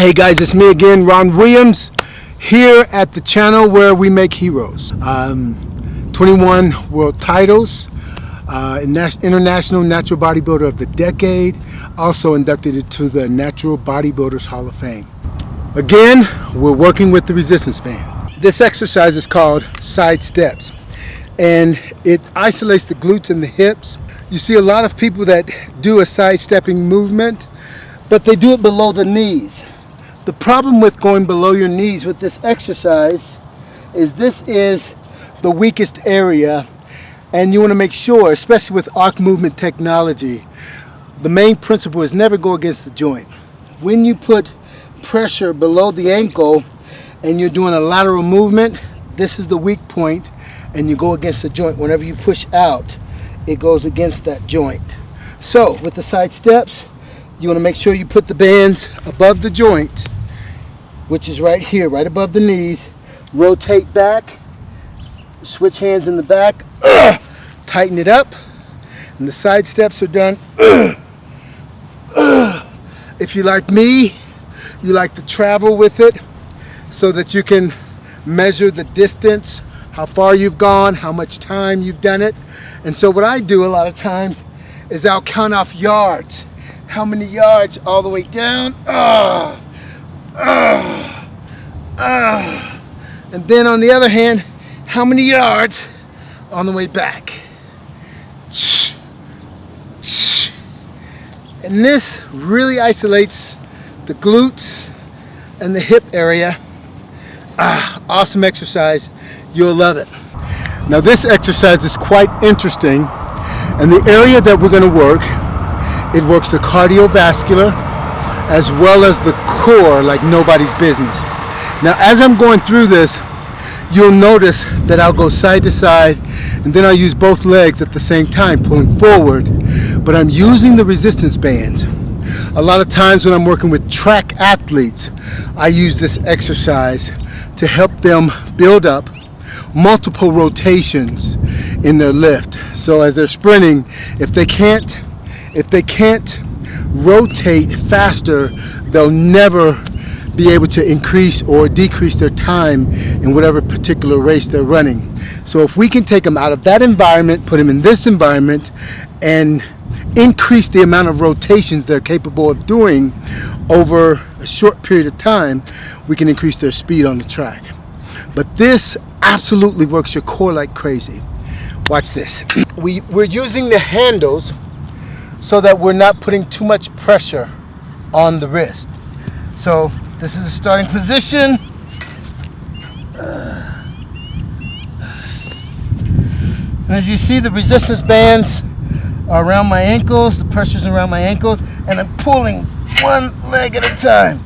Hey guys, it's me again, Ron Williams, here at the channel where we make heroes. 21 world titles, International Natural Bodybuilder of the Decade, also inducted into the Natural Bodybuilders Hall of Fame. Again, we're working with the resistance band. This exercise is called side steps, and it isolates the glutes and the hips. You see a lot of people that do a side stepping movement, but they do it below the knees. The problem with going below your knees with this exercise is this is the weakest area, and you want to make sure, especially with arc movement technology, the main principle is never go against the joint. When you put pressure below the ankle and you're doing a lateral movement, this is the weak point, and you go against the joint. Whenever you push out, it goes against that joint. So with the side steps, you want to make sure you put the bands above the joint, which is right here, right above the knees. Rotate back, switch hands in the back, tighten it up, and the side steps are done. If you like me, you like to travel with it so that you can measure the distance, how far you've gone, how much time you've done it. And so what I do a lot of times is I'll count off yards. How many yards all the way down? And then on the other hand, how many yards on the way back? And this really isolates the glutes and the hip area. Awesome exercise. You'll love it. Now this exercise is quite interesting, and the area that we're going to work, it works the cardiovascular as well as the core like nobody's business. Now as I'm going through this, you'll notice that I'll go side to side, and then I'll use both legs at the same time, pulling forward, but I'm using the resistance bands. A lot of times when I'm working with track athletes, I use this exercise to help them build up multiple rotations in their lift. So as they're sprinting, if they can't rotate faster, they'll never be able to increase or decrease their time in whatever particular race they're running. So if we can take them out of that environment, put them in this environment, and increase the amount of rotations they're capable of doing over a short period of time, we can increase their speed on the track. But this absolutely works your core like crazy. Watch this. We're using the handles so that we're not putting too much pressure on the wrist. So this is the starting position. And as you see, the resistance bands are around my ankles, the pressure's around my ankles, and I'm pulling one leg at a time.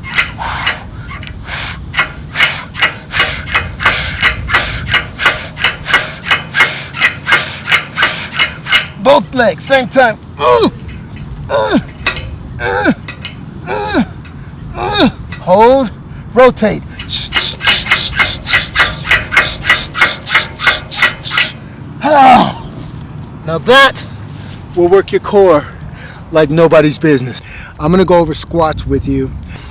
Both legs, same time. Hold, rotate. Now that will work your core like nobody's business. I'm gonna go over squats with you.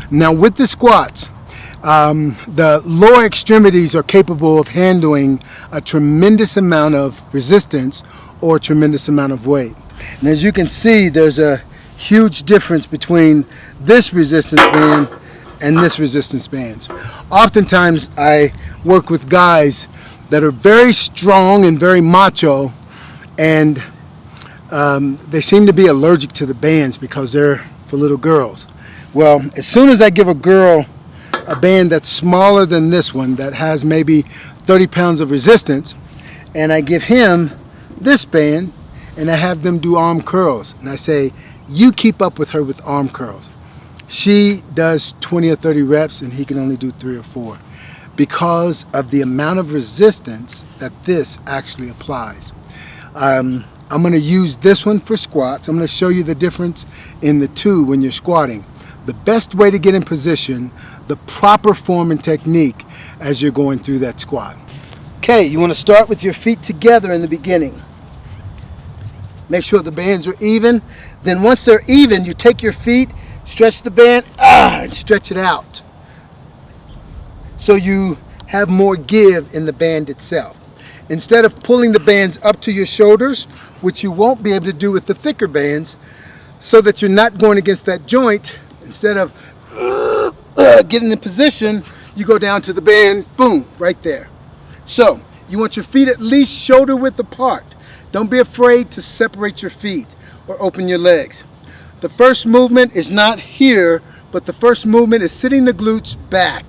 Now with the squats, the lower extremities are capable of handling a tremendous amount of resistance or a tremendous amount of weight. And as you can see, there's a huge difference between this resistance band and this resistance bands. Oftentimes I work with guys that are very strong and very macho, and they seem to be allergic to the bands because they're for little girls. Well, as soon as I give a girl a band that's smaller than this one, that has maybe 30 pounds of resistance, and I give him this band and I have them do arm curls, and I say, you keep up with her with arm curls. She does 20 or 30 reps and he can only do 3 or 4 because of the amount of resistance that this actually applies. I'm going to use this one for squats. I'm going to show you the difference in the two when you're squatting. The best way to get in position, the proper form and technique as you're going through that squat. Okay, you want to start with your feet together in the beginning. Make sure the bands are even. Then once they're even, you take your feet, Stretch the band, and stretch it out. So you have more give in the band itself. Instead of pulling the bands up to your shoulders, which you won't be able to do with the thicker bands, so that you're not going against that joint, instead of getting in position, you go down to the band, boom, right there. So you want your feet at least shoulder width apart. Don't be afraid to separate your feet or open your legs. The first movement is not here, but the first movement is sitting the glutes back.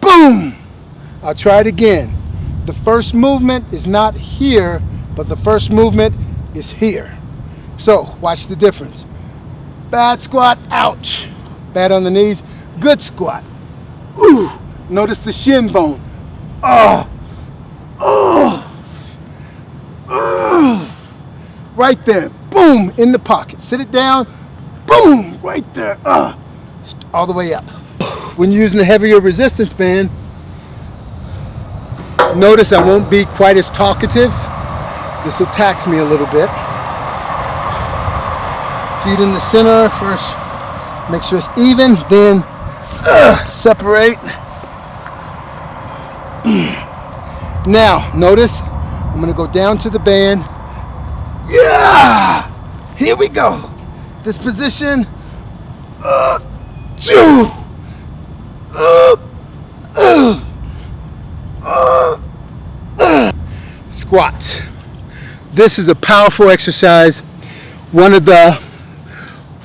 Boom! I'll try it again. The first movement is not here, but the first movement is here. So watch the difference. Bad squat, ouch. Bad on the knees, good squat. Ooh, notice the shin bone. Oh, oh, oh. Right there, boom, in the pocket. Sit it down, boom, right there. All the way up. When you're using a heavier resistance band, notice I won't be quite as talkative. This will tax me a little bit. Feet in the center first. Make sure it's even, then separate. Now, notice I'm going to go down to the band. Yeah! Here we go. This position. Squats. This is a powerful exercise. One of the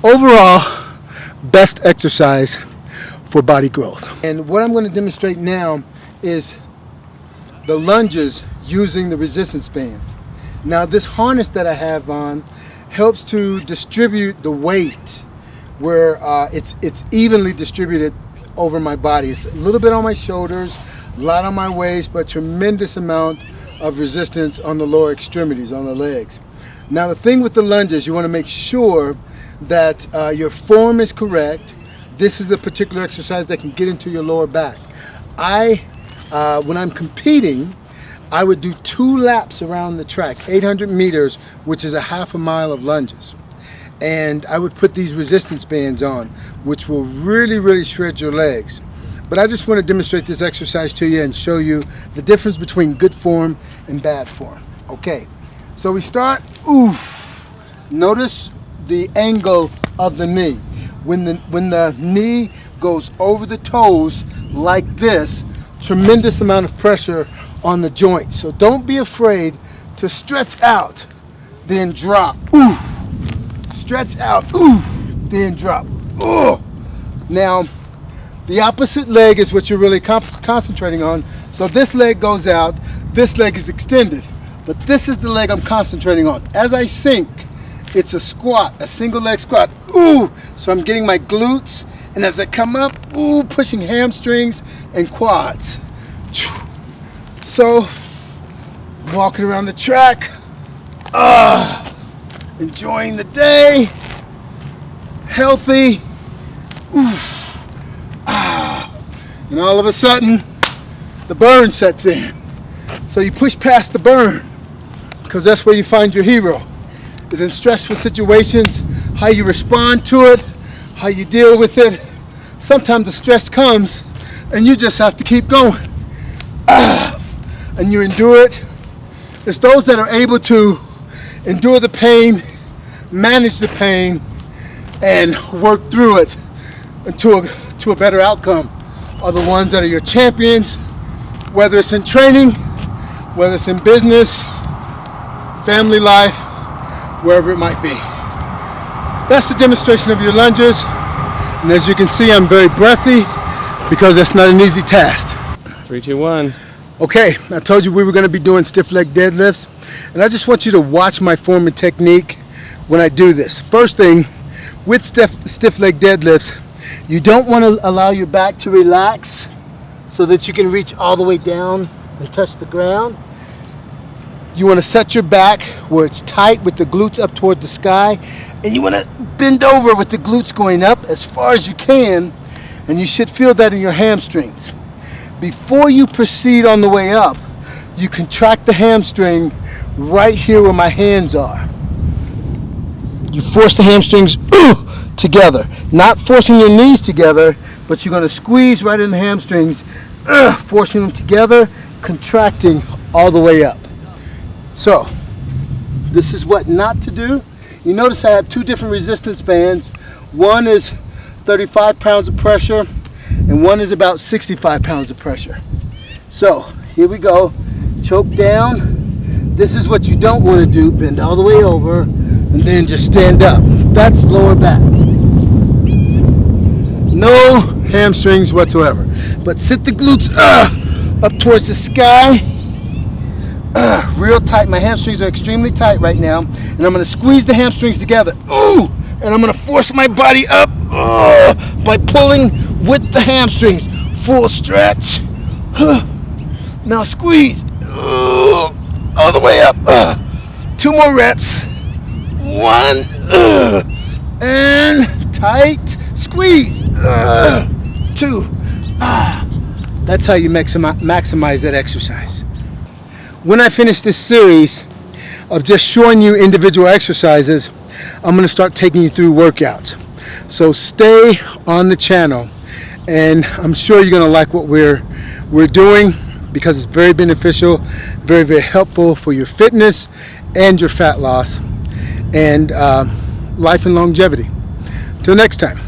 overall best exercise for body growth. And what I'm going to demonstrate now is the lunges using the resistance bands. Now this harness that I have on helps to distribute the weight where it's evenly distributed over my body. It's a little bit on my shoulders, a lot on my waist, but tremendous amount of resistance on the lower extremities, on the legs. Now the thing with the lunges, you want to make sure that your form is correct. This is a particular exercise that can get into your lower back. When I'm competing, I would do 2 laps around the track, 800 meters, which is a half a mile of lunges. And I would put these resistance bands on, which will really, really shred your legs. But I just want to demonstrate this exercise to you and show you the difference between good form and bad form. Okay, so we start, notice the angle of the knee. When the knee goes over the toes like this, tremendous amount of pressure on the joint. So don't be afraid to stretch out, then drop. Ooh. Stretch out, ooh, then drop. Ooh. Now, the opposite leg is what you're really concentrating on. So this leg goes out, this leg is extended, but this is the leg I'm concentrating on. As I sink, it's a squat, a single leg squat. Ooh, so I'm getting my glutes, and as I come up, ooh, pushing hamstrings and quads. So, walking around the track, enjoying the day, healthy, and all of a sudden, the burn sets in. So you push past the burn, because that's where you find your hero. Is in stressful situations, how you respond to it, how you deal with it. Sometimes the stress comes, and you just have to keep going. And you endure it. It's those that are able to endure the pain, manage the pain, and work through it to a better outcome are the ones that are your champions, whether it's in training, whether it's in business, family life, wherever it might be. That's the demonstration of your lunges. And as you can see, I'm very breathy because that's not an easy task. 3, 2, 1. Okay, I told you we were going to be doing stiff leg deadlifts, and I just want you to watch my form and technique when I do this. First thing, with stiff leg deadlifts, you don't want to allow your back to relax so that you can reach all the way down and touch the ground. You want to set your back where it's tight with the glutes up toward the sky, and you want to bend over with the glutes going up as far as you can, and you should feel that in your hamstrings. Before you proceed on the way up, you contract the hamstring right here where my hands are. You force the hamstrings to together. Not forcing your knees together, but you're going to squeeze right in the hamstrings, forcing them together, contracting all the way up. So, this is what not to do. You notice I have two different resistance bands. One is 35 pounds of pressure, and one is about 65 pounds of pressure. So, here we go. Choke down. This is what you don't want to do. Bend all the way over, and then just stand up. That's lower back. No hamstrings whatsoever. But sit the glutes up towards the sky. Real tight. My hamstrings are extremely tight right now. And I'm going to squeeze the hamstrings together. Ooh! And I'm going to force my body up by pulling with the hamstrings. Full stretch. Now squeeze. All the way up. 2 more reps. 1. And tight. Squeeze. 2. That's how you maximize that exercise. When I finish this series of just showing you individual exercises, I'm going to start taking you through workouts. So stay on the channel, and I'm sure you're going to like what we're doing, because it's very beneficial, very, very helpful for your fitness and your fat loss and life and longevity. Till next time.